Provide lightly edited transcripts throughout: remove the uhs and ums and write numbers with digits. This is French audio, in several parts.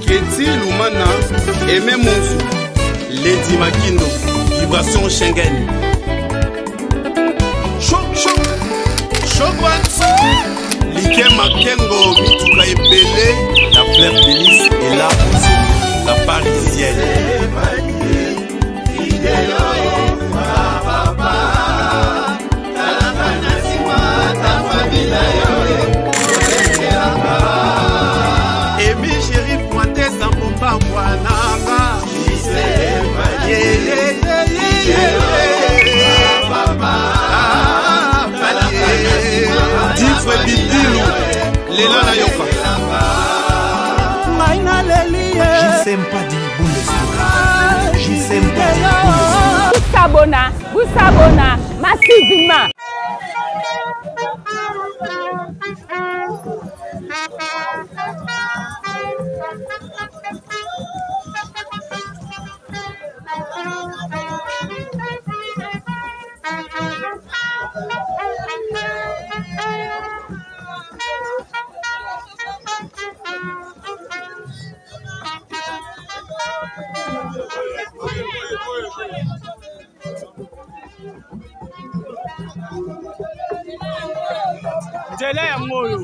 Keti Lumana, Aimé Monzou, Lady Makino, Vibration Schengen. Choc, Liké Makengo, Mituka Epele, la fleur d'hélice et la la parisienne. Emi chéri pointé sans pompa moananga. Difre Bibilou, Lela na yoka. Maina lelie. J'sais pas dit Bundesliga. J'sais pas dit Bundesliga. Vous sabona, massivement. Jele ya moyo.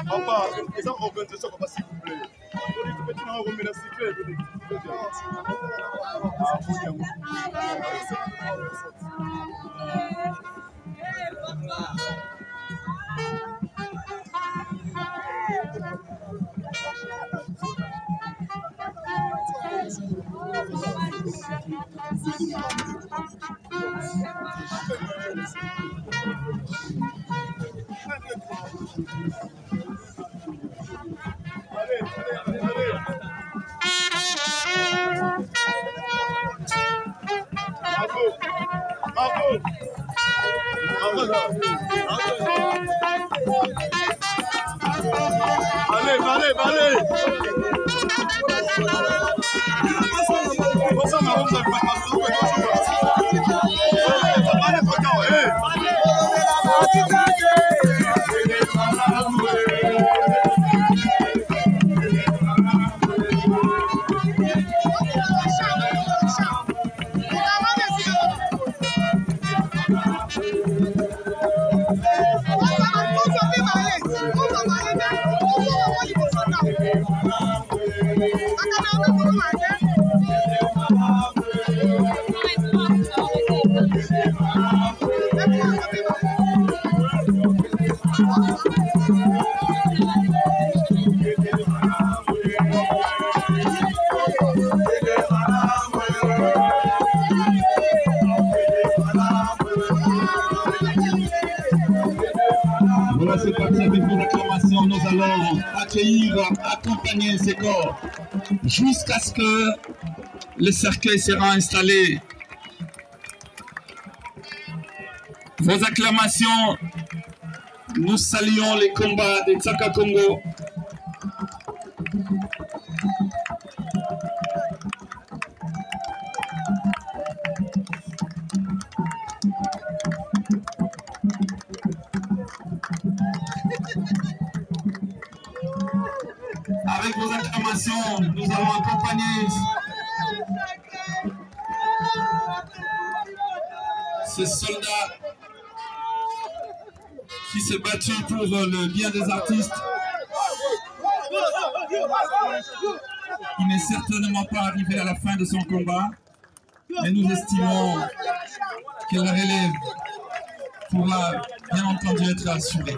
Papa, les gens organisent ça, papa, s'il vous plaît. On remet la cyclette. Allez. Voilà, c'est parti avec vos acclamations. Nous allons accueillir, accompagner ces corps jusqu'à ce que le cercueil sera installé. Vos acclamations, nous saluons les combats des Tsaka Congo. Avec vos acclamations, nous allons accompagner ces soldats qui s'est battu pour le bien des artistes. Il n'est certainement pas arrivé à la fin de son combat, mais nous estimons que la relève pourra bien entendu être assurée.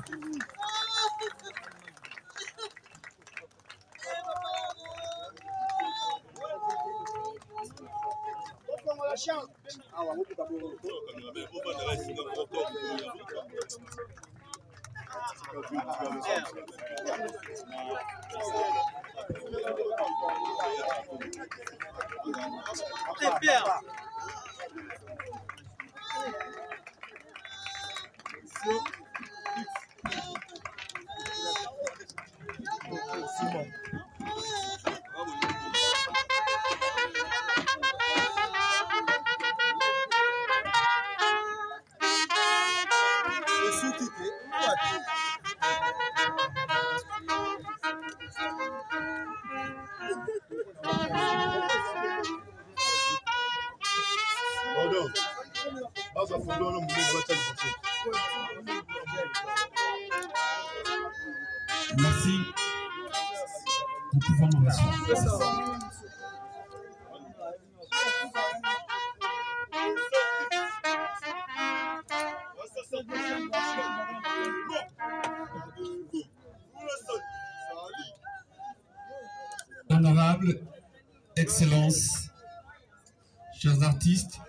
Merci. Nous pouvons nous rassurer. Honorable Excellence, chers artistes,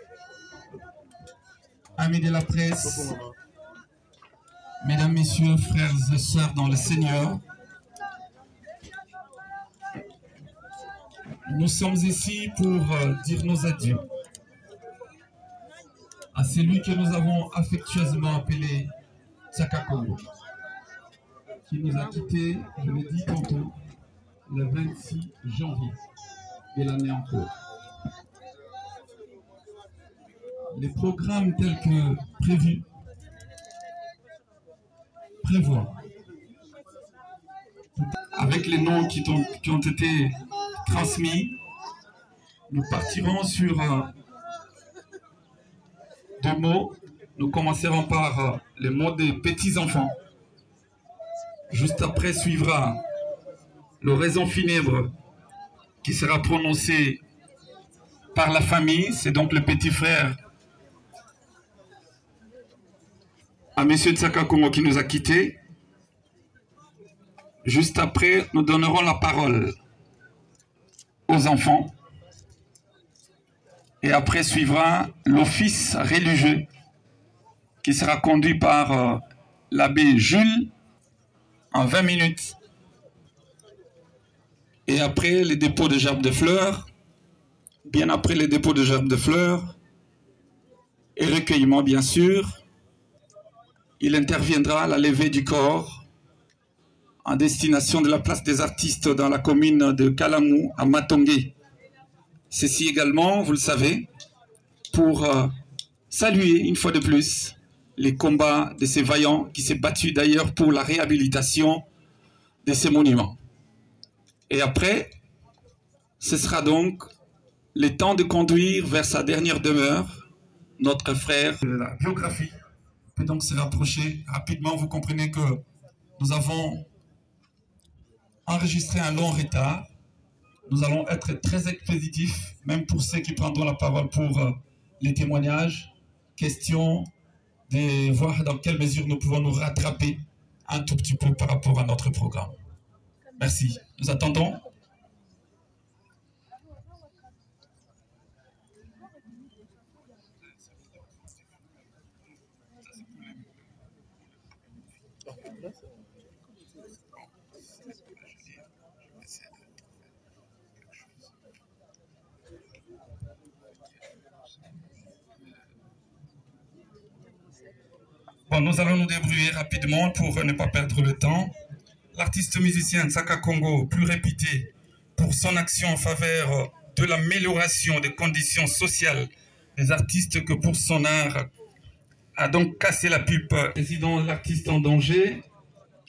amis de la presse, mesdames, messieurs, frères et sœurs dans le Seigneur, nous sommes ici pour dire nos adieux à celui que nous avons affectueusement appelé Tsaka Congo, qui nous a quittés, je l'ai dit tantôt, le 26 janvier de l'année en cours. Les programmes tels que prévus prévoient, avec les noms qui ont été transmis, nous partirons sur deux mots. Nous commencerons par les mots des petits-enfants. Juste après suivra l'oraison funèbre qui sera prononcée par la famille. C'est donc le petit frère à M. Tsaka Congo qui nous a quittés. Juste après, nous donnerons la parole aux enfants. Et après suivra l'office religieux qui sera conduit par l'abbé Jules en 20 minutes. Et après les dépôts de gerbes de fleurs, bien après les dépôts de gerbes de fleurs, et recueillement bien sûr, il interviendra à la levée du corps en destination de la place des artistes dans la commune de Kalamou à Matongé. Ceci également, vous le savez, pour saluer une fois de plus les combats de ces vaillants qui s'est battu d'ailleurs pour la réhabilitation de ces monuments. Et après, ce sera donc le temps de conduire vers sa dernière demeure, notre frère. La biographie peut donc se rapprocher rapidement. Vous comprenez que nous avons enregistré un long retard. Nous allons être très expéditifs, même pour ceux qui prendront la parole pour les témoignages. Question de voir dans quelle mesure nous pouvons nous rattraper un tout petit peu par rapport à notre programme. Merci. Nous attendons. Bon, nous allons nous débrouiller rapidement pour ne pas perdre le temps. L'artiste musicien Tsaka Congo, plus réputé pour son action en faveur de l'amélioration des conditions sociales des artistes que pour son art, a donc cassé la pulpe. Le président de l'artiste en danger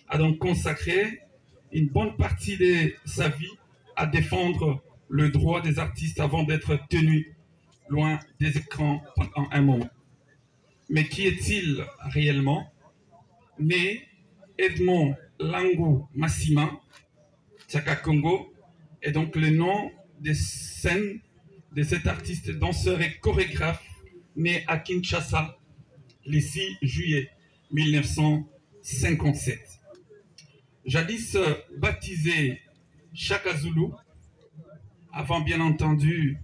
a donc consacré une bonne partie de sa vie à défendre le droit des artistes avant d'être tenu loin des écrans pendant un moment. Mais qui est-il réellement? Né Edmond Langou Massima, Tsaka Congo est donc le nom de scène de cet artiste danseur et chorégraphe né à Kinshasa le 6 juillet 1957. Jadis baptisé Chaka Zulu, avant bien entendu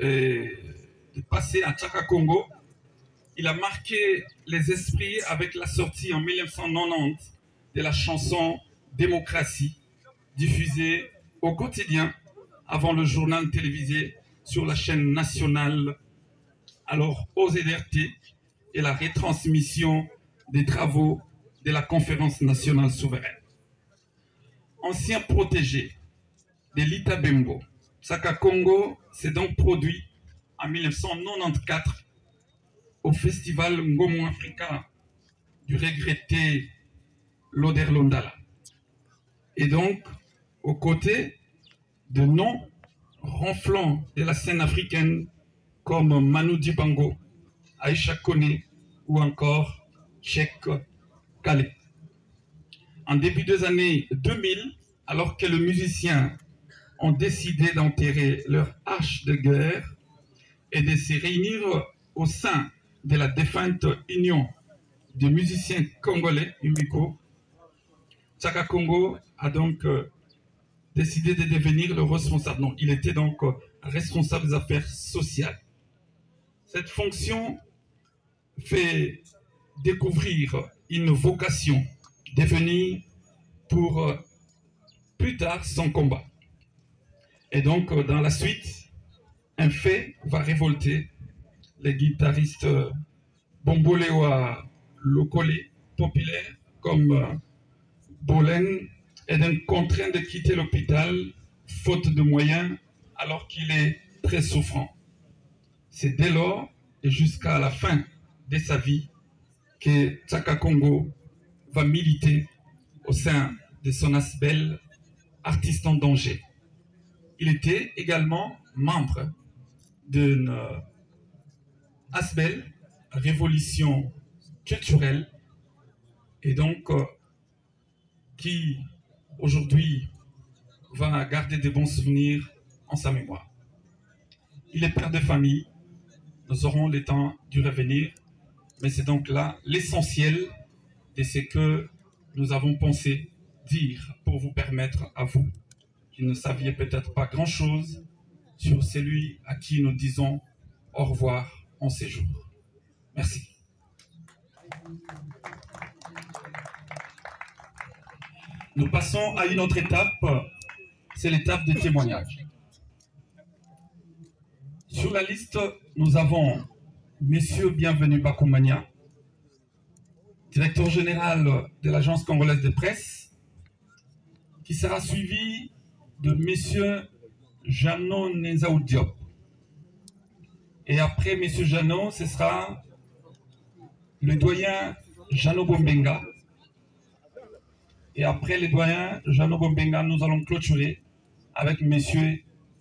de passer à Tsaka Congo, il a marqué les esprits avec la sortie en 1990 de la chanson Démocratie, diffusée au quotidien avant le journal télévisé sur la chaîne nationale, alors OZRT, et la retransmission des travaux de la Conférence nationale souveraine. Ancien protégé de l'Ita Bembo, Tsaka Congo s'est donc produit en 1994 au festival Ngomo Africa du regretté Loder Londala. Et donc, aux côtés de noms ronflants de la scène africaine comme Manu Dibango, Aïcha Kone ou encore Cheikh Kale. En début des années 2000, alors que les musiciens ont décidé d'enterrer leur hache de guerre et de se réunir au sein de la défunte Union des musiciens congolais, UMICO, Tsaka Congo a donc décidé de devenir le responsable. Non, il était donc responsable des affaires sociales. Cette fonction fait découvrir une vocation devenue pour plus tard son combat. Et donc, dans la suite, un fait va révolter les guitaristes Bombolewa Lokole populaires comme Bolen est donc contraint de quitter l'hôpital faute de moyens alors qu'il est très souffrant. C'est dès lors et jusqu'à la fin de sa vie que Tsaka Congo va militer au sein de son ASBEL, Artiste en danger. Il était également membre d'une ASBEL, Révolution culturelle, et donc qui aujourd'hui va garder de bons souvenirs en sa mémoire. Il est père de famille, nous aurons le temps d'y revenir, mais c'est donc là l'essentiel de ce que nous avons pensé dire pour vous permettre à vous, qui ne saviez peut-être pas grand-chose, sur celui à qui nous disons au revoir en ces jours. Merci. Nous passons à une autre étape, c'est l'étape des témoignages. Sur la liste, nous avons Monsieur Bienvenu Bakoumania, directeur général de l'Agence congolaise de presse, qui sera suivi de M. Jeannot Nenzaou Diop. Et après M. Jeannot, ce sera le doyen Jeannot Bombenga. Et après le doyen Jeannot Bombenga, nous allons clôturer avec M.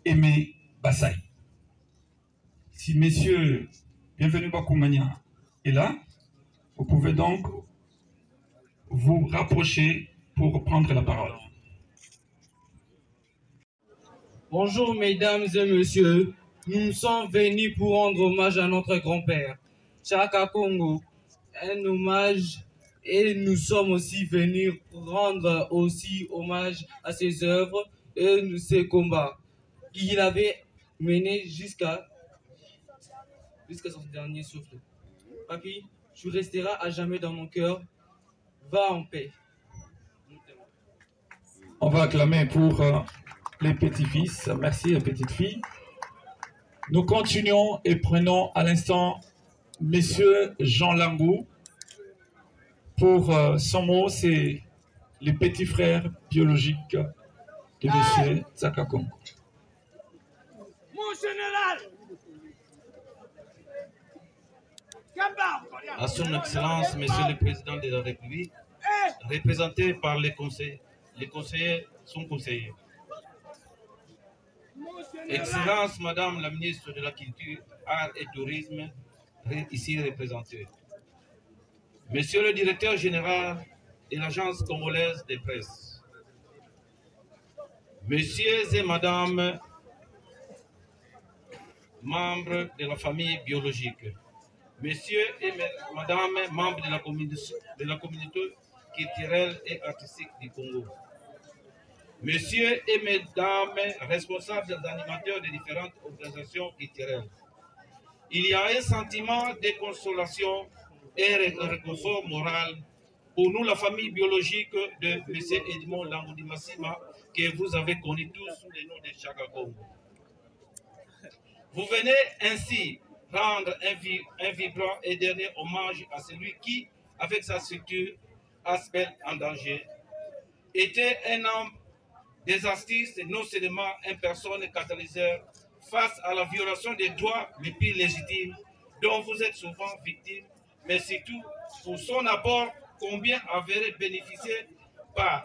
Aimé Bassaï. Si M. Bienvenu Bakoumania est là, vous pouvez donc vous rapprocher pour prendre la parole. Bonjour mesdames et messieurs, nous sommes venus pour rendre hommage à notre grand-père, Chaka Congo. Un hommage, et nous sommes aussi venus rendre aussi hommage à ses œuvres et ses combats qu'il avait menés jusqu'à son dernier souffle. Papi, tu resteras à jamais dans mon cœur. Va en paix. On va acclamer pour les petits-fils. Merci les petites filles. Nous continuons et prenons à l'instant Monsieur Jean Langou. Pour son mot, c'est les petits frères biologiques de Monsieur Chaka Congo. Mon général! À son Excellence, Monsieur le Président de la République, représenté par les conseillers sont conseillers. Excellence, Madame la Ministre de la Culture, Arts et Tourisme, ici représentée. Monsieur le Directeur Général de l'Agence congolaise de presse. Messieurs et Madame, membres de la famille biologique. Messieurs et Madame, membres de la communauté culturelle et artistique du Congo. Messieurs et Mesdames, responsables et animateurs de différentes organisations culturelles. Il y a un sentiment de consolation et réconfort moral pour nous, la famille biologique de M. Edmond Langou Massima, que vous avez connu tous sous le nom de Chaka Congo. Vous venez ainsi rendre un vibrant et dernier hommage à celui qui, avec sa structure Aspel en danger, était un homme des artistes et non seulement une personne catalyseur face à la violation des droits les plus légitimes dont vous êtes souvent victime, mais surtout pour son apport combien avéré bénéficié par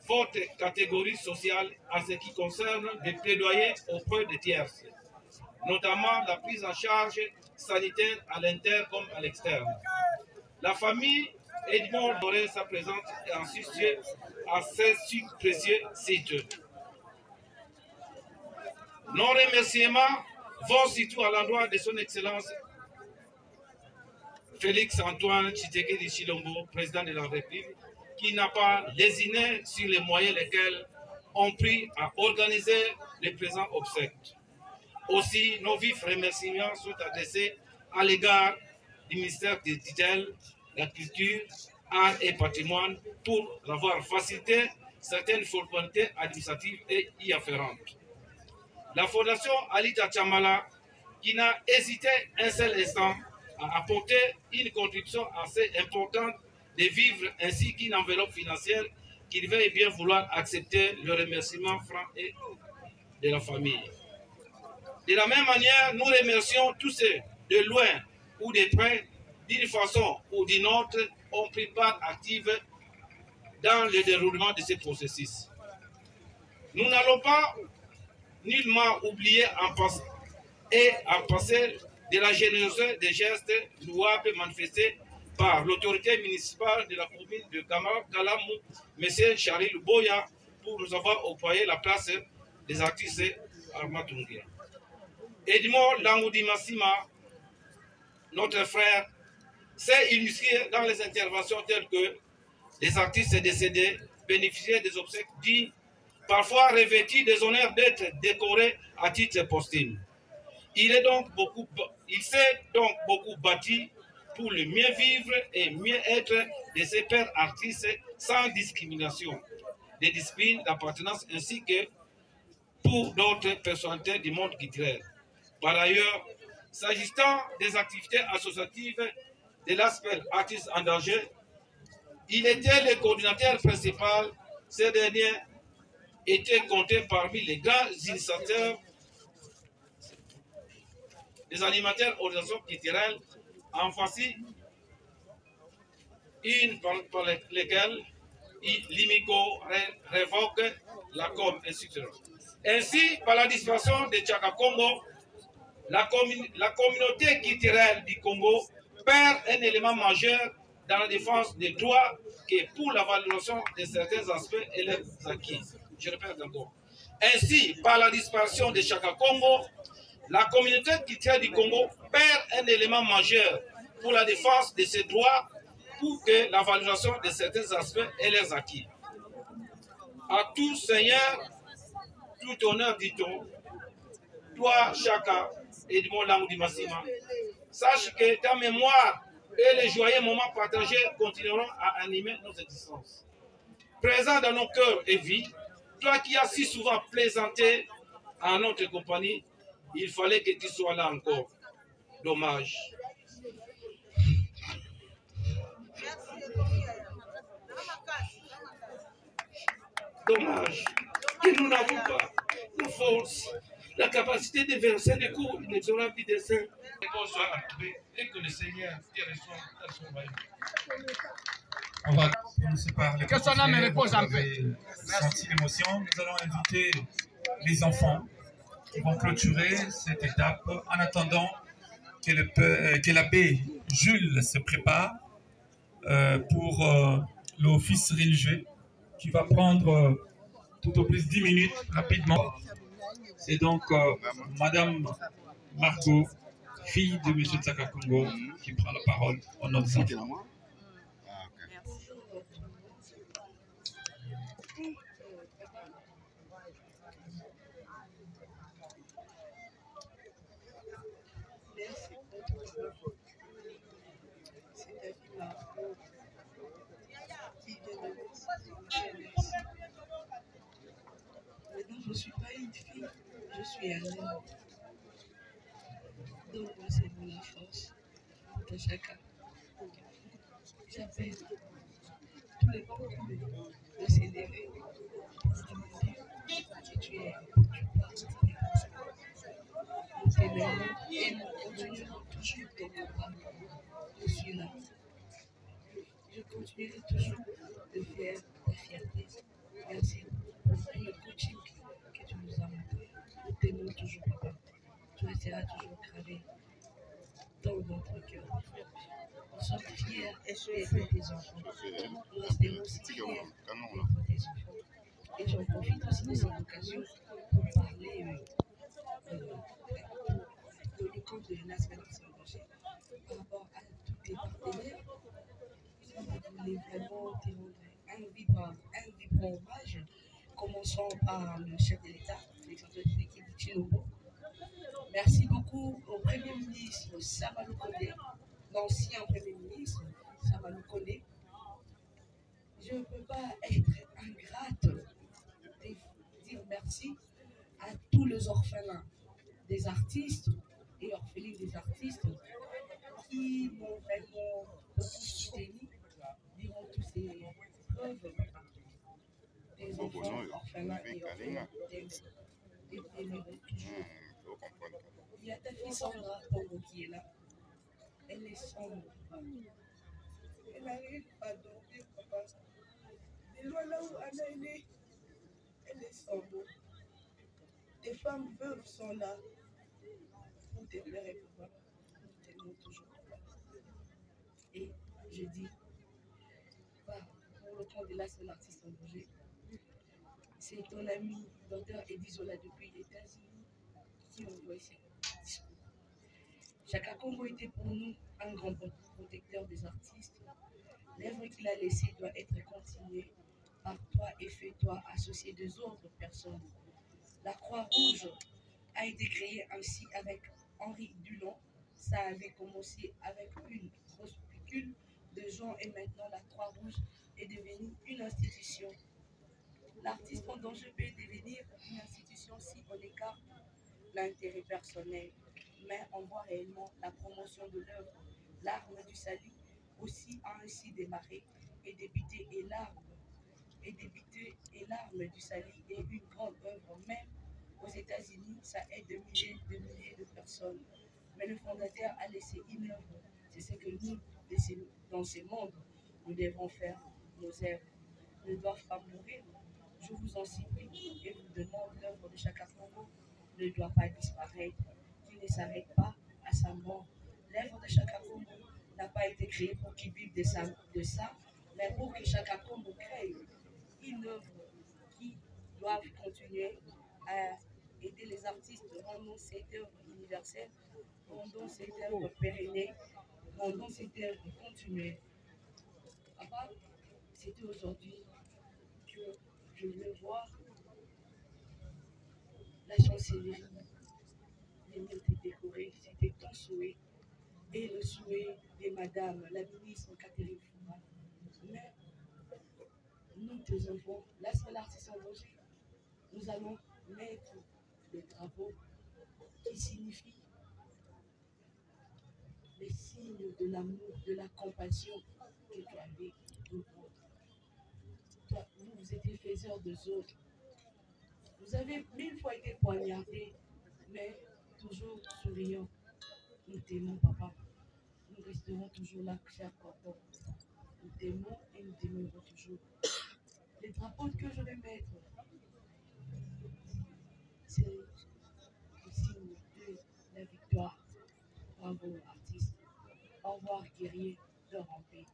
votre catégorie sociale en ce qui concerne les plaidoyers auprès des tierces, notamment la prise en charge sanitaire à l'interne comme à l'externe. La famille Edmond Doré sa présence et ensuite à ces précieux sites. Nos remerciements vont surtout à l'endroit de son Excellence Félix Antoine Tshisekedi Tshilombo, président de la République, qui n'a pas lésiné sur les moyens lesquels ont pris à organiser les présents obsèques. Aussi, nos vifs remerciements sont adressés à l'égard du ministère des tutelles, la culture, art et patrimoine pour avoir facilité certaines formalités administratives et y afférentes. La Fondation Alita Chamala, qui n'a hésité un seul instant à apporter une contribution assez importante de vivre ainsi qu'une enveloppe financière qu'il veuille bien vouloir accepter le remerciement franc et de la famille. De la même manière, nous remercions tous ceux de loin ou de près, d'une façon ou d'une autre, ont pris part active dans le déroulement de ce processus. Nous n'allons pas nullement oublier en passer de la générosité des gestes louables manifestés par l'autorité municipale de la commune de Kalamou, M. Charil Boya, pour nous avoir octroyé la place des artistes Armatungé. Edmond Langou Massima, notre frère, s'est illustré dans les interventions telles que les artistes décédés bénéficiaient des obsèques dignes, parfois revêtus des honneurs d'être décorés à titre posthume. Il s'est donc beaucoup bâti pour le mieux vivre et mieux être de ses pairs artistes sans discrimination, des disciplines d'appartenance ainsi que pour d'autres personnalités du monde culturel. Par ailleurs, s'agissant des activités associatives de l'aspect artiste en danger, Il était le coordinateur principal. Ces derniers étaient comptés parmi les grands initiateurs, les animateurs d'organisations culturelles, en voici une par lesquelles l'IMICO révoque la com, etc. Ainsi, par la disparition de Tchaka Congo, la communauté culturelle du Congo perd un élément majeur dans la défense des droits et pour la valorisation de certains aspects et leurs acquis. Je répète encore. Ainsi, par la disparition de Tchaka Congo, la communauté culturelle du Congo perd un élément majeur pour la défense de ses droits pour que la valorisation de certains aspects et leurs acquis. À tout Seigneur, tout honneur, dit-on, toi, Chaka, et du Molang du Massima, sache que ta mémoire et les joyeux moments partagés continueront à animer nos existences. Présent dans nos cœurs et vies, toi qui as si souvent plaisanté en notre compagnie, il fallait que tu sois là encore. Dommage. Dommage que nous n'avons pas la force, la capacité de verser des cours inexorables du dessin. Et que le Seigneur te reçoive dans son royaume. On va commencer par les que son âme repose en paix. Senti l'émotion. Nous allons inviter les enfants qui vont clôturer cette étape en attendant que l'abbé Jules se prépare pour l'office religieux qui va prendre tout au plus 10 minutes rapidement. C'est donc Madame Margot, fille de M. Tchaka Congo, qui prend la parole au nom des enfants. Je ne suis pas une fille, je suis un homme. Donc, c'est mon enfance de chacun. J'appelle tous les membres de s'élever pour demander que tu es, tu parles. Nous t'aimons et nous continuerons toujours ton combat. Je suis là. Je continuerai toujours de faire ta fierté. Merci pour le coaching que tu nous as montré. Nous t'aimons toujours, papa. Tu resteras toujours gravé dans notre cœur. Nous sommes fiers d'être tes enfants. Nous resterons aussi fiers d'être tes enfants. Et j'en profite aussi de cette occasion pour parler de l'école de la semaine engagée par rapport à tous tes partenaires. Je voulais vraiment te rendre un vibrant hommage. Commençons par le chef de l'État, Alexandre Tshisekedi. Merci beaucoup au Premier ministre Samalou Kone, l'ancien Premier ministre Samalou Kone. Je ne peux pas être ingrate de dire merci à tous les orphelins des artistes et orphelines des artistes qui m'ont vraiment beaucoup soutenu durant toutes ces preuves. Des enfants orphelins et orphelins t'aimeront toujours. Il y a ta fille Sandra Congo qui est là. Elle est sombre. Elle n'arrive pas à dormir, papa. Et loin là où Anna est née, elle est sombre. Des femmes veuves sont là. Vous t'aimerez, papa. Nous t'aimons toujours, papa. Et je dis, pour le compte de la seule artiste engagée, c'est ton ami, docteur Edizola depuis les États-Unis, qui envoie ici. Tchaka Congo était pour nous un grand protecteur des artistes. L'œuvre qu'il a laissée doit être continuée par toi et fais-toi associer des autres personnes. La Croix-Rouge a été créée ainsi avec Henri Dunant. Ça avait commencé avec une grosse picule de gens et maintenant la Croix-Rouge est devenue une institution. L'artiste en danger peut devenir une institution si on écarte l'intérêt personnel, mais on voit réellement la promotion de l'œuvre. L'arme du salut aussi a ainsi démarré et débuter et l'arme du Sali est une grande œuvre. Même aux États-Unis, ça aide de milliers de personnes. Mais le fondateur a laissé une œuvre. C'est ce que nous, dans ce monde, nous devons faire. Nos œuvres ne doivent pas mourir. Je vous en supplie et vous demande, l'œuvre de Chaka Congo ne doit pas disparaître, qu'il ne s'arrête pas à sa mort. L'œuvre de Chaka Congo n'a pas été créée pour qu'il vive de ça, mais pour que Chaka Congo crée une œuvre qui doit continuer à aider les artistes, rendons cette œuvre universelle, rendons cette œuvre pérenne, rendons cette œuvre continuelle. Papa, c'était aujourd'hui que je voulais voir la chancellerie venir te décorer. C'était ton souhait et le souhait de Madame la ministre Catherine Fouma. Mais nous, tes enfants, la seule artiste en danger, nous allons mettre le drapeau qui signifie les signes de l'amour, de la compassion que tu avais pour vous. Toi, vous étiez faiseurs de autres. Vous avez 1000 fois été poignardés, mais toujours souriant. Nous t'aimons, papa. Nous resterons toujours là, cher papa. Nous t'aimons et nous t'aimerons toujours. Les drapeaux que je vais mettre, c'est le signe de la victoire. Bravo, artiste. Au revoir, guerrier, de ramper.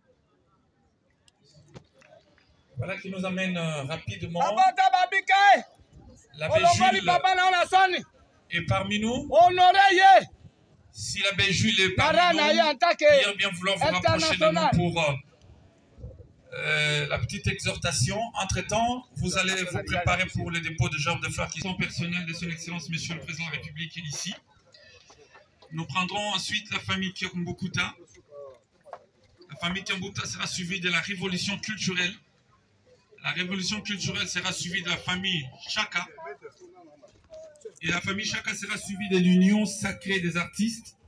Voilà qui nous amène rapidement. L'abbé Jules est parmi nous. Si l'abbé Jules est parmi nous, il bien vouloir vous rapprocher de nous pour la petite exhortation. Entre-temps, vous allez vous préparer pour le dépôt de gerbes de fleurs qui sont personnelles de son Excellence, Monsieur le Président de la République, qui est ici. Nous prendrons ensuite la famille Kiombukuta. La famille Kiombukuta sera suivie de la révolution culturelle. La révolution culturelle sera suivie de la famille Chaka. Et la famille Chaka sera suivie de l'union sacrée des artistes.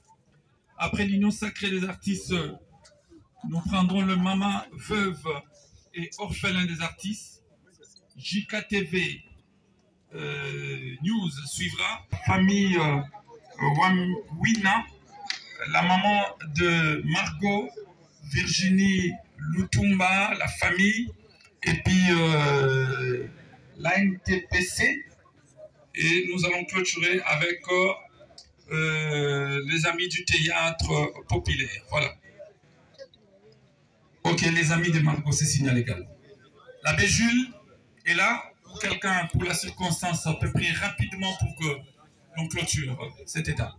Après l'union sacrée des artistes, nous prendrons le maman veuve et orphelin des artistes. JKTV News suivra. Famille Wina, la maman de Margot, Virginie Lutumba, la famille. Et puis l'ANTPC. Et nous allons clôturer avec les amis du théâtre populaire. Voilà. Ok, les amis de Margot, c'est signalé également. L'abbé Jules est là. Quelqu'un, pour la circonstance, peut prier rapidement pour que l'on clôture cette étape.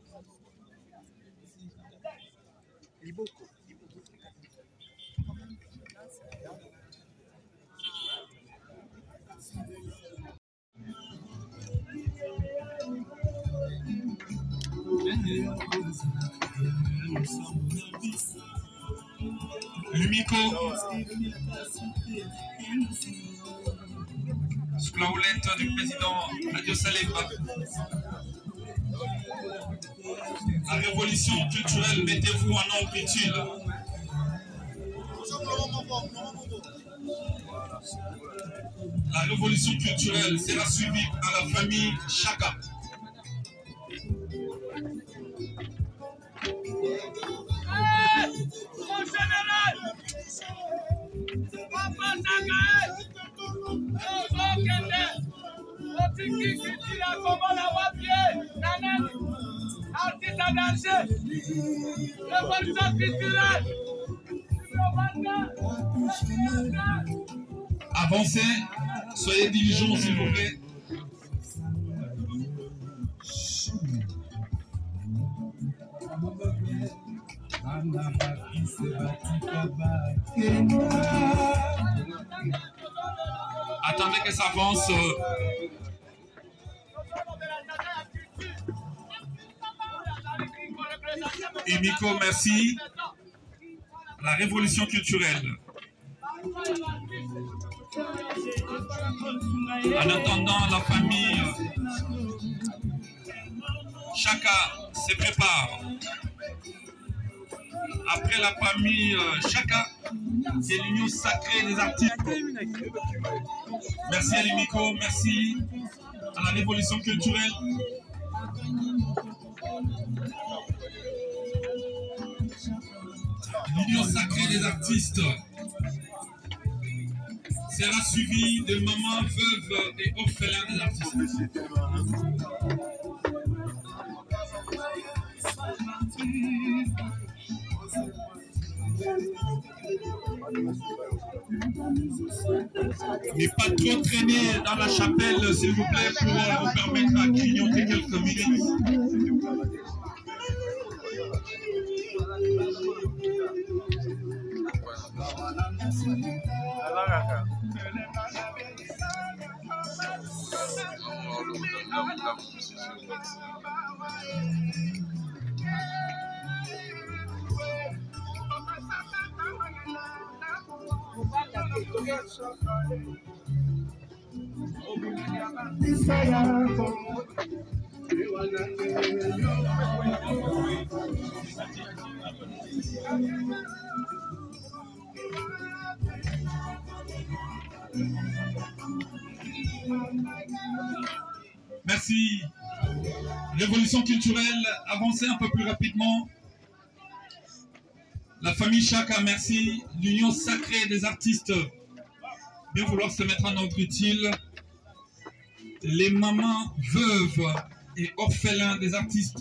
L'UMICO, sous la houlette du président Radio Saleba. La révolution culturelle, mettez-vous en ordre utile. La révolution culturelle sera suivie par la famille Chaka. Mon général, Papa Sagae, Otiki Kiti la Komola Wapie, Nanan, artiste à danger, révolution culturelle, Avancez, soyez diligents s'il vous plaît. Attendez que ça avance. Imiko, merci. La révolution culturelle. En attendant, la famille Chaka se prépare. après la famille Chaka, c'est l'Union sacrée des artistes. Merci à l'Imico, merci à la révolution culturelle. L'Union sacrée des artistes sera suivie de mamans, veuves et orphelins des artistes. Mais pas trop traîner dans la chapelle, s'il vous plaît, pour vous permettre à grignoter quelques minutes. Merci. Révolution culturelle, avancez un peu plus rapidement. La famille Chaka, merci. L'Union sacrée des artistes, bien vouloir se mettre en ordre utile. Les mamans, veuves et orphelins des artistes.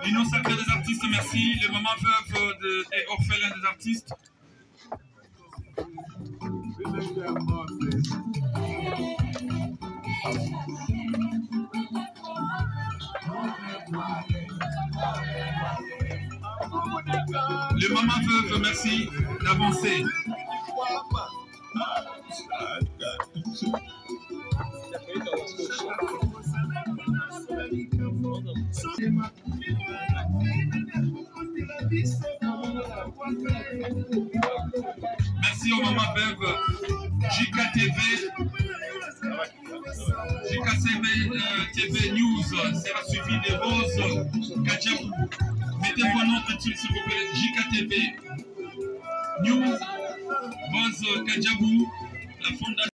L'Union sacrée des artistes, merci. Les mamans veuves et orphelins des artistes. Les mamans veuves, merci d'avancer. Merci aux mamans veuves. JKTV TV News sera suivi de Rose Kadjabou. Mettez vos noms utiles s'il vous plaît. JKTV News, Rose Kadjabou, la fondation.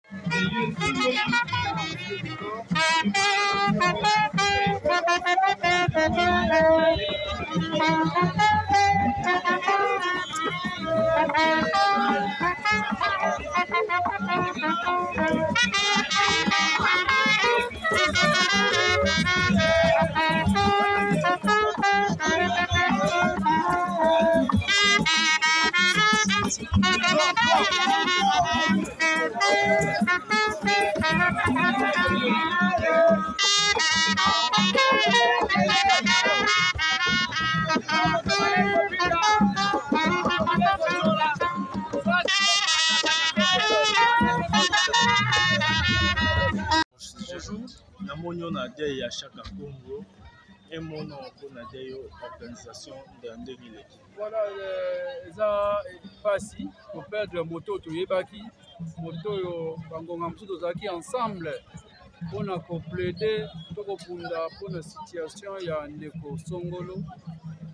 Bonjour, Namonyo Nadei à Chaka Congo et mon nom pour Nadei organisation d'Andérilé. Voilà, ça passé pour perdre la moto to yebaki moto bangonga msuto zaki ensemble pour na compléter toko punda pour la situation ya ndeko Songolo.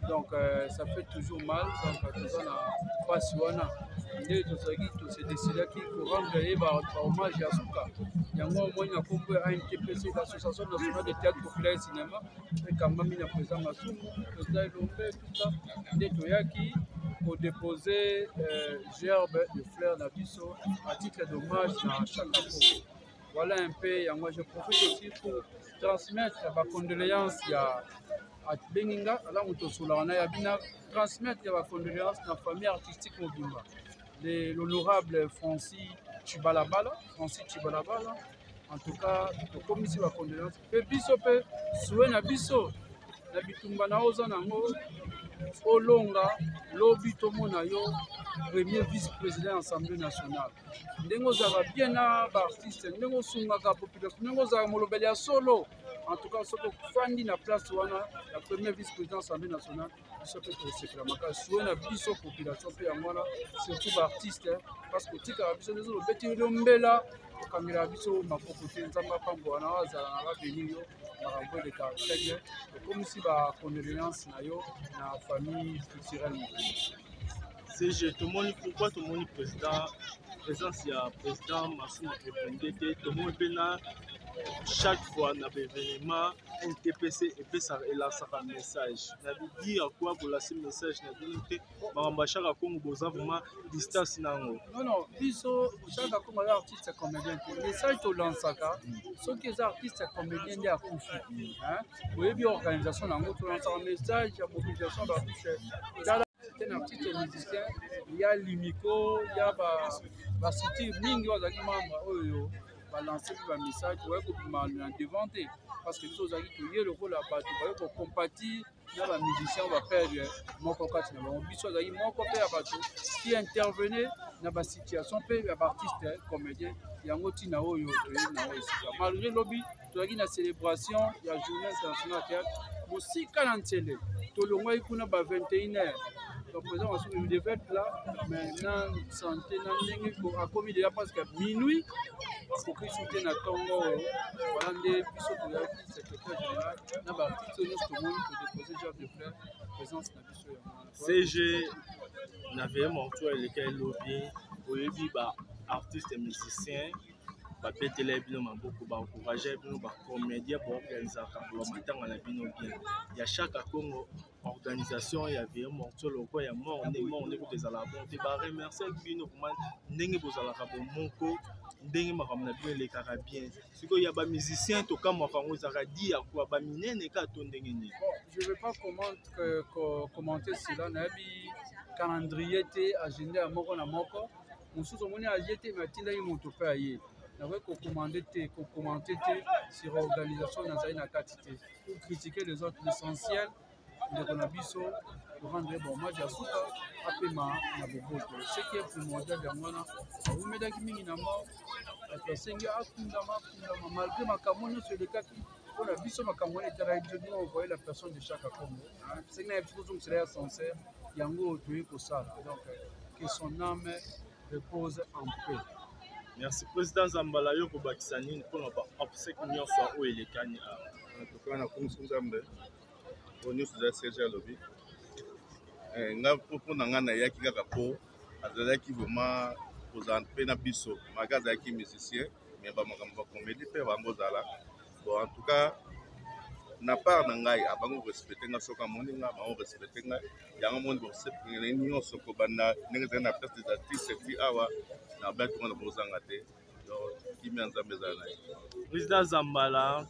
Donc ça fait toujours mal donc tout na passe wana ndé to zaki to se décider qui pour rendre hommage à Suka. Yango monya kombo ANTPC l'association nationale de théâtre populaire et cinéma et Kambami na président Masumu to zai lombe tout ça ndé to yaki pour déposer gerbe de fleurs Nabiso à titre d'hommage à Chaka Congo. Voilà un peu, moi je profite aussi pour transmettre ma condoléance à Beninga, là où on a transmettre ma condoléance à la famille artistique Mobimba. L'honorable Francis Chibalabala, En tout cas, comme ici, la condoléance. Et biso pe, souhait na biso, na bitumba na oza nango, olonga, lobi tomona yo, premier vice-président de l'Assemblée nationale. Ndengo zara bien na artiste, ndengo sunga ka population, ndengo zara molobeli ya solo. En tout cas, soko fandi na place wana, la première vice-président de l'Assemblée nationale, biso pe to sekramaka, souhait na biso population pe yangwana, surtout ba artiste, parce que tika biso lezo lobeti lombela. Kamera biso maboko te nzamba pambo wana azala na babeni yo makambo eleka très bien comme si ba condoléance na yo na famille culturelle moto. CG tomoni pourquoi tomoni présence ya président Massouma Epende te tomoni mpe na chaque fois na événement NTPC elasaka un message na dire quoi bolasi message na bino te makambo ya Chaka Congo boza vraiment distance nango. Non biso Chaka Congo ya artiste comédien te message tolansaka soki eza artiste comédien nde akufi oyebi organisation nango tolansaka message ya mobilisation d'artiste. C'est un artiste musicien, il y a Limiko, il y a Basiti, mingi wazaki membre oyo balancer un message pour que devant parce que nous avons eu le rôle à battre pour compatir dans la musicien va perdre mon coquette na bon biso azaki moko pe ya bato qui intervenait dans la situation pe ya artiste comédien yango tina oyo na oyo malgré lobby tozaki na célébration ya journée internationale théâtre mosika na ntele tolongwa ikuna ba 21h. Donc, il devait être là, mais dans santé, à commis déjà parce que minuit, pour qu'il soutienne à Congo, voilà, des bisous de secrétaire général, n'a pas tout le monde pour déposer genre de fleurs, présence de la bisou. CG n'avait mon tour lequel lobby, oui, bah, artiste et musicien. Bapetela bino maboko ba encourager bino ba comédien pour organiser ka matanga na bino bien ya Chaka Congo organisation ya vraiment solo ko ya mort ne ko tezala bon te ba remercier bino comment ndenge bozala ka bon moko ndenge makamna bino le kara bien siko ya ba musicien to kama fango zaka di ya kwa ba minene ka to ndenge ni. Je vais pas commenter cela na bi calendrier te agenda moko na moko mususu moni agenda matinda yi moto pa ye. Nous commenter sur l'organisation de quantité pour critiquer les autres. L'essentiel de Konabiso pour rendre bon match à Souka après ma bobo. Ce qui est primordial dans moi, vous mettez qui mini nama, la Seigneur a kundama malgré ma camone sur le cas qui pour la biso ma camone était réduite. Nous envoyer la personne de Chaka Congo. C'est une chose qui serait sincère. Yango tué pour ça. Donc que son âme repose en paix. Merci président Zambala yo kobakisa nini mpona ba obsèque nyonso oyo elekani awa. Toka na komisi Nzambe po nyonso eza serge alobi nga mpona nga nayaki kaka po azalaki vraiment kozala mpe na biso maka azalaki musicien mais bamakambo bacomédie mpe bango ozala bon en tout cas na part na ngai abango respecte nga soki amoni nga bango respecte ngai yango moni bosepengele nyonso kobanda ndenge ezali na place des artistes ti awa na bato wana bozanga te donc kimia Nzambe ezala na ye. Président Zambala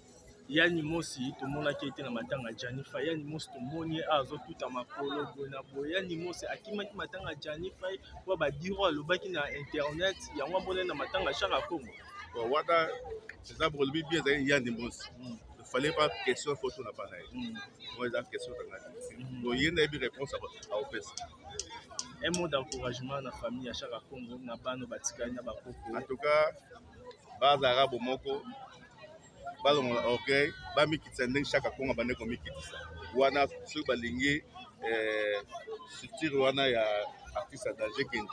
yani mosi tomonaki ete na matanga Janifa yani mosi tomoni azotuta makolo boye na boye yani mosi akimaki matanga Janifa po badiro alobaki na internet yango mbona na matanga Chaka Congo bon wata eza bolobi bien ezali yandi mosi il fallait pas question photo na bana ye moi eza question tangani donc ye na yebi réponse à opesa. Un mot d'encouragement à la famille à Chaka Congo na bano batikani na bakoko. En tout cas bazara bomoko bazonga okay ba mikitsa ndenge Chaka Congo bande ko mikitsa wana soki balingi structure wana ya artiste danger ken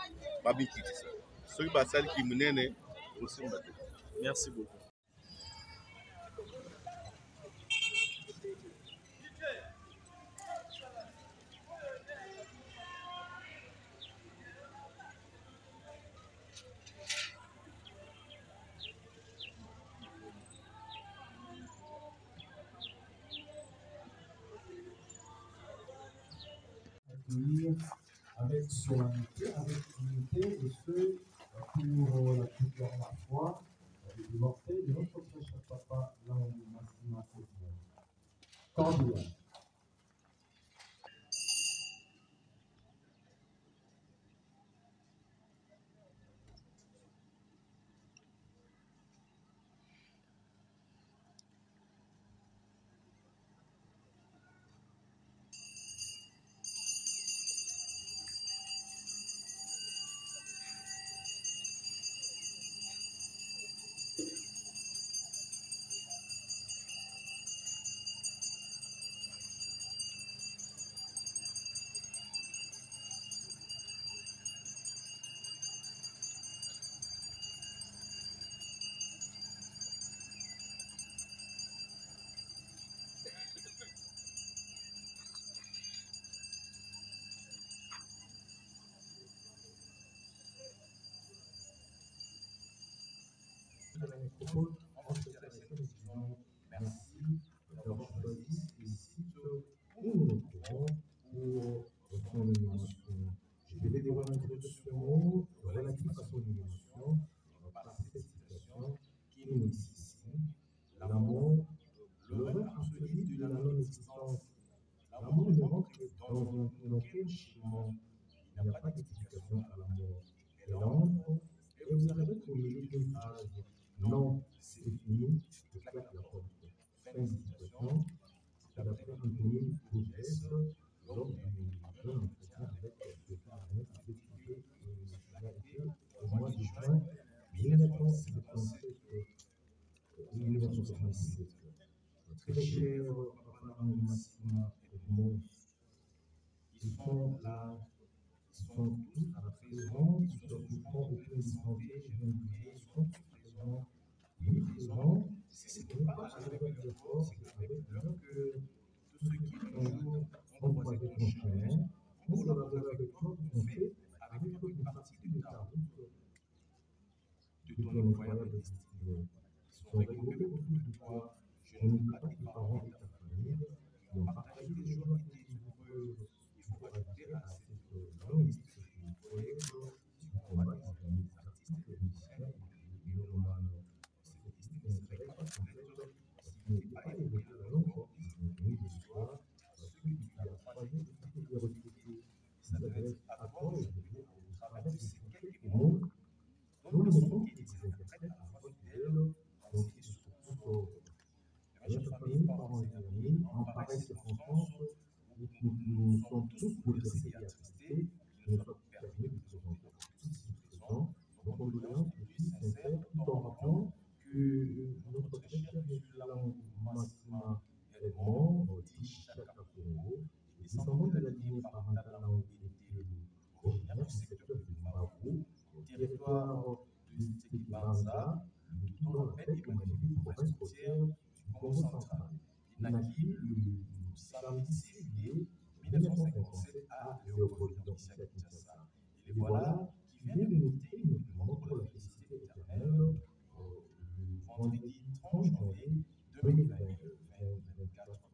ba mikitsa soki basali ki munene osimba te. Merci beaucoup. Avec solennité, avec unité, et ce, pour la toute dernière fois, du mortel de notre très cher papa, Laomi Massima Etienne. Candidat. de la métropole, en cette direction, nous disons merci d'avoir choisi les sites où nous nous trouvons pour son nomination. Je vais dévoiler un introduction relative à son nomination par cette situation qui nous nécessite l'amour, le rêve absolu de la non-existence. L'amour ne manque que dans aucun chemin. Il n'y a pas d'explication à l'amour. Elle entre et vous arrivez au milieu d'une phrase. Non, c'est fini, je claque la porte. Fin de citation. C'est après Anthony Bourges lors d'un entretien avec le Parlement exécutif qui a été au mois de juin 1967. Très cher Papa Massima Edmond, ils sont là, ils sont tous à présent, ils ne font aucune santé, je viens de dire, ils sont tous présents. Oui, présents, si ce n'est pas avec le effort, c'est avec l'heure que tous ceux qui un jour ont croisé ton chemin, ont collaboré avec toi, ont fait avec toi une partie de ta route, de ton incroyable destinée. Ils sont regroupés autour de toi. Je n'oublie pas tes parents et ta famille qui ont partagé des joies et des épreuves. Il faut ajouter à cette longue liste du combat des amis, des artistes, des musiciens et des mélomanes. Cette liste ne serait pas complète s'il n'était pas évoqué la longue ligne de l'histoire, ceux que tu as croisés et les recrutés. Il s'adresse à toi aujourd'hui au travers de ces quelques mots dont le moment qui les interprète à la fois fidèle, dont ils sont tous notre famille, parents et amis, en pareille circonstance, nous sommes tous bouleversés et attristés, qu'il ne soit permis de présenter tous ici présents nos condoléances les plus sincères, tout en rappelant que notre très cher M. Massima Edmond, dit Chaka Congo, descendant de la lignée parentale originaire du secteur de Mabou, au territoire de Stébanza, le tout dans la belle et magnifique province côtière du Congo central. Il naquit le samedi 6 juillet 1957 à Léopold, donc ici à Kinshasa. Et les voilà qui viennent de noter une demande pour la félicité éternelle le vendredi 30 janvier 2024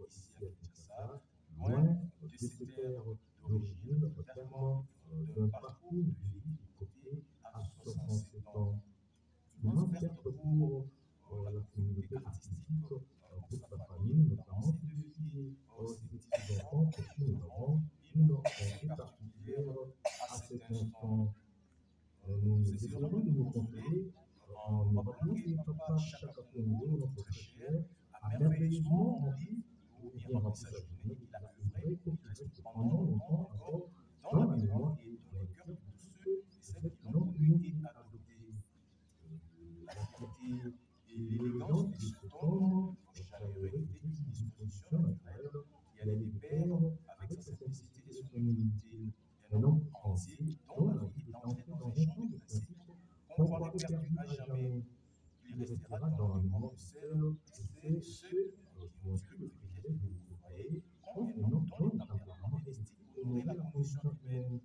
ici à Kinshasa, loin de ses terres d'origine, au terme d'un parcours de vie côté à 67 ans. Une immense perte pour la communauté artistique, pour sa famille, notamment ses deux filles, ses petits-enfants, pour qui nous avons une pensée particulière à cet instant. Nous essayerons de nous consoler en nous rappelant que Papa Chaka Congo, notre très cher, a merveilleusement rempli ou bien rempli sa journée. Il a œuvré pour qu'il reste pendant longtemps encore dans la mémoire et dans les cœurs de tous ceux et celles qui l'ont connu et adopté. La qualité et l'élégance de cet homme chaleureux était une disposition naturelle qui allait de pair avec sa simplicité et son humilité. Un homme entier dont la vie est entrée dans un champ de principes qu'on croirait perdu à jamais. Il restera dans la mémoire de celles et ceux qui ont eu le privilège de vous côtoyer, combien un homme dont le tempérament est estimé pour honorer la condition humaine.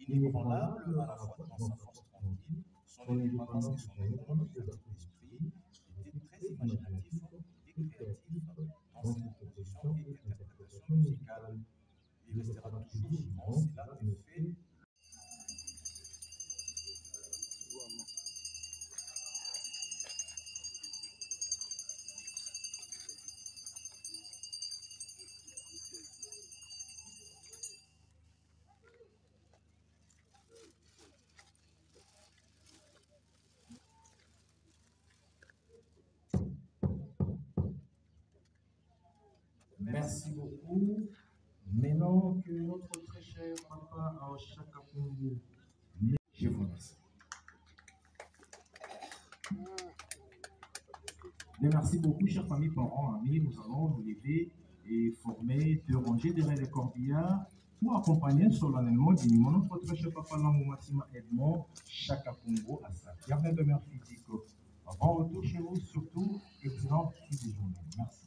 Inébranlable à la fois dans sa force tranquille, son indépendance et son indépendance d'esprit, il était très imaginatif et créatif dans ses compositions et interprétations musicales. Il restera toujours vivant, c'est là le fait. Merci beaucoup. Maintenant que notre très cher Papa Chaka Congo, je vous remercie. Merci beaucoup, chers familles, parents, amis. Nous allons nous lever et former deux rangées derrière les corbillards pour accompagner solennellement dignement notre très cher Papa Massima Edmond Chaka Congo à sa dernière demeure physique. Avant retour chez vous, surtout, excellent petit déjeuner. Merci.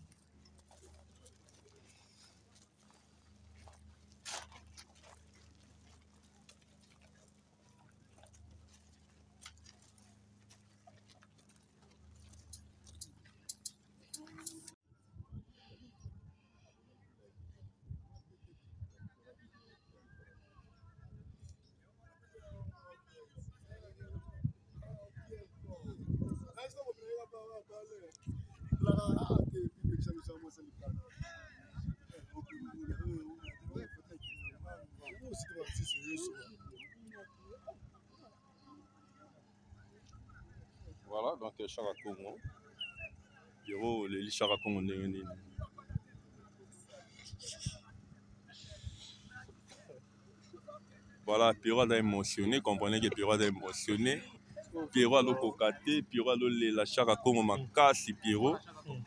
Voilà, donc Chara Congo. Pierrot, les Chara Congo ndenge. Voilà, Pierrot a émotionné, comprenez que Pierrot a émotionné. Pierrot a l'okokaté, Pierrot a la Chara Congo makasi, Pierrot.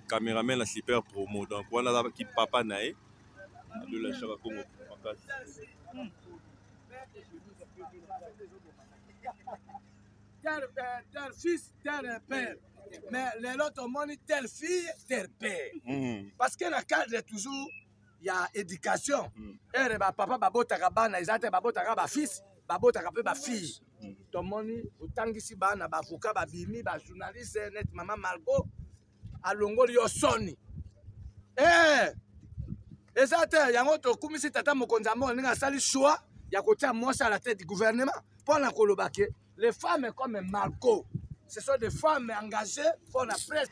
Caméraman la super promo. Donc voilà là qui papa nae. La Chara Congo makasi. Tel fils, tel père. Mais les autres ont dit telle fille, tel père. Parce que dans le cadre toujours, il y a éducation. Et papa babotaka bana, ils ont babotaka ba fils, babotaka pe ba fille. Tout le monde, autant que bana, avocat, babimi, journaliste, net maman Margot, alongo yo soni. Exactement, yango to kumisi tata mokonzamo ninga sali choix ya kotia mwasi à la tête du gouvernement pour la kolobake. Les femmes comme Marco, ce sont des femmes engagées pour la presse.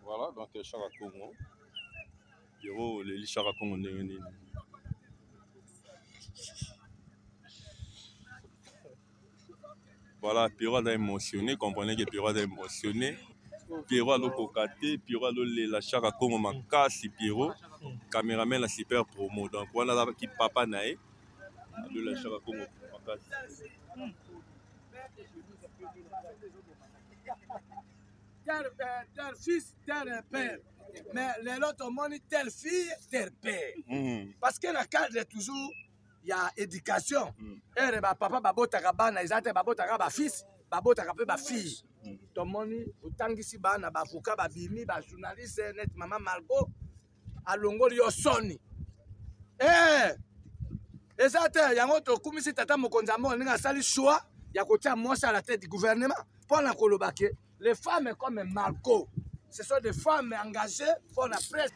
Voilà, donc Chara Congo. Pierrot, les Chara Congo ndenge. Voilà, Pierrot a émotionné, comprenez que Pierrot a émotionné. Pierrot a l'okokaté, Pierrot a la Chara Congo makasi, Pierrot. Caméraman la super promo. Donc voilà là qui papa nae. La Chara Congo makasi. Tel fils, tel père. Mais les autres ont dit telle fille, tel père. Parce que dans le cadre toujours, il y a éducation. Et papa babotaka bana, ils ont babotaka ba fils, babotaka pe ba fille. Tout le monde, autant que bana, avocat, babimi, journaliste, net maman Margot, alongo yo soni. Exactement, yango to kumisi tata mokonzamo ninga sali choix ya kotia mwasi à la tête du gouvernement pour la kolobake. Les femmes comme Marco, ce sont des femmes engagées pour la presse.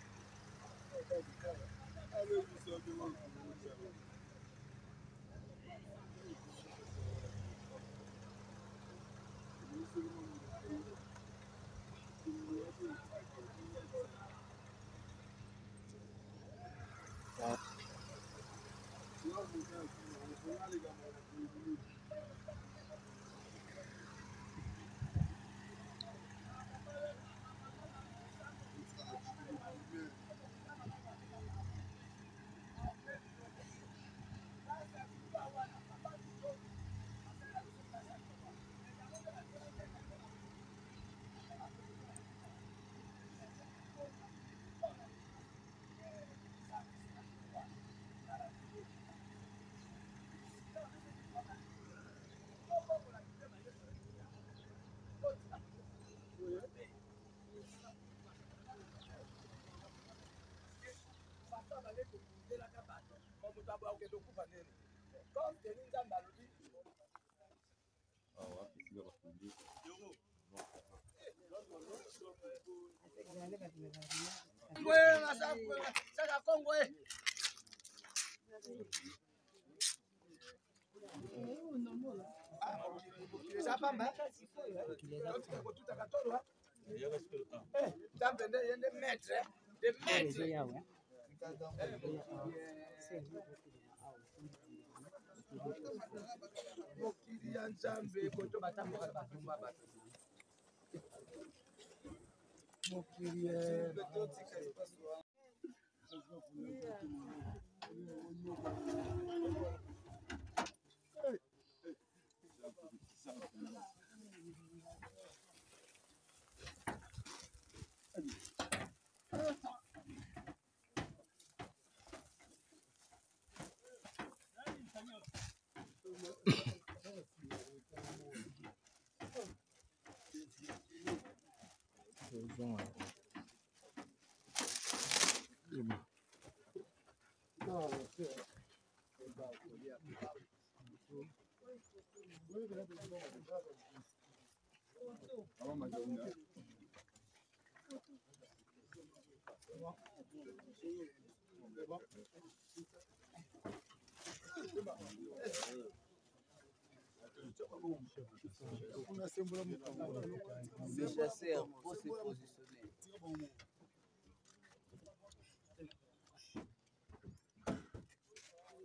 Le chasseur faut se positionner.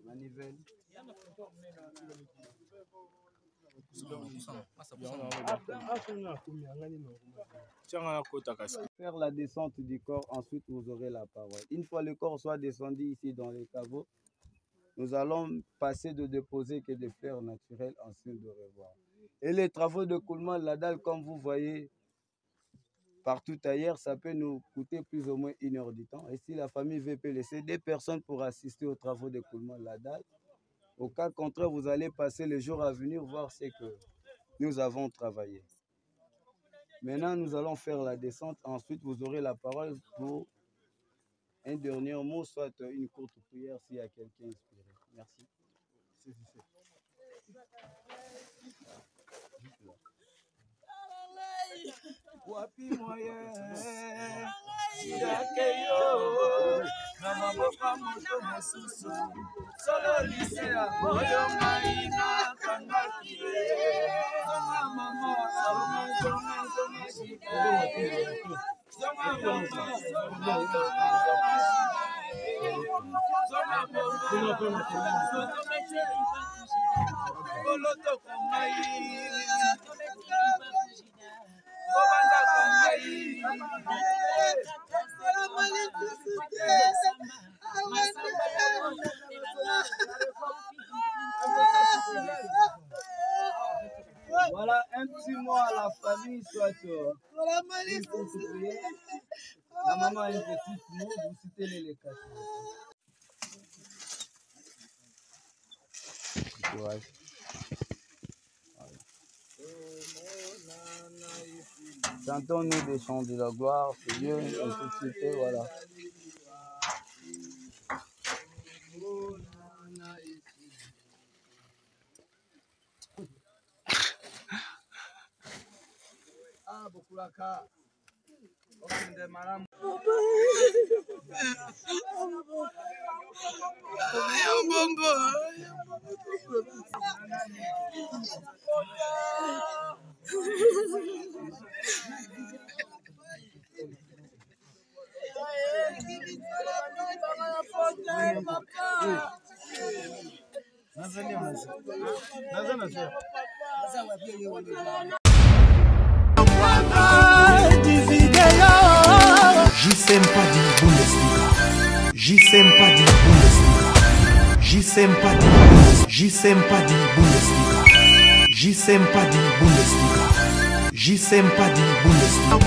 Manivelle. Faire la descente du corps, ensuite vous aurez la parole. Une fois le corps soit descendu ici dans les caveaux, nous allons passer de déposer que des fleurs naturelles en signe de revoir. Et les travaux de coulement de la dalle, comme vous voyez partout ailleurs, ça peut nous coûter plus ou moins 1 heure du temps. Et si la famille veut laisser des personnes pour assister aux travaux de coulement de la dalle, au cas contraire, vous allez passer les jours à venir voir ce que nous avons travaillé. Maintenant, nous allons faire la descente. Ensuite, vous aurez la parole pour un dernier mot, soit une courte prière s'il y a quelqu'un inspiré. Merci. Wapi moye Sirakeyo Nama mapa moto masusu Solo lisea Moyo maina kangakie Zonga mama Zonga shikaye Zonga mama Zonga Boloto kumai Obanza kumai Voilà un petit mot à la famille, soit la maman a une petite mot, vous citez les quatre. Courage. Chantons-nous des chants de la gloire, c'est Dieu, une société, voilà. Ah, Bokulaka. Okende maramu. JSM Padi Bundesliga. JSM Padi Bundesliga. JSM Padi Bundesliga. JSM Padi Bundesliga. JSM Padi Bundesliga. JSM Padi Bundesliga.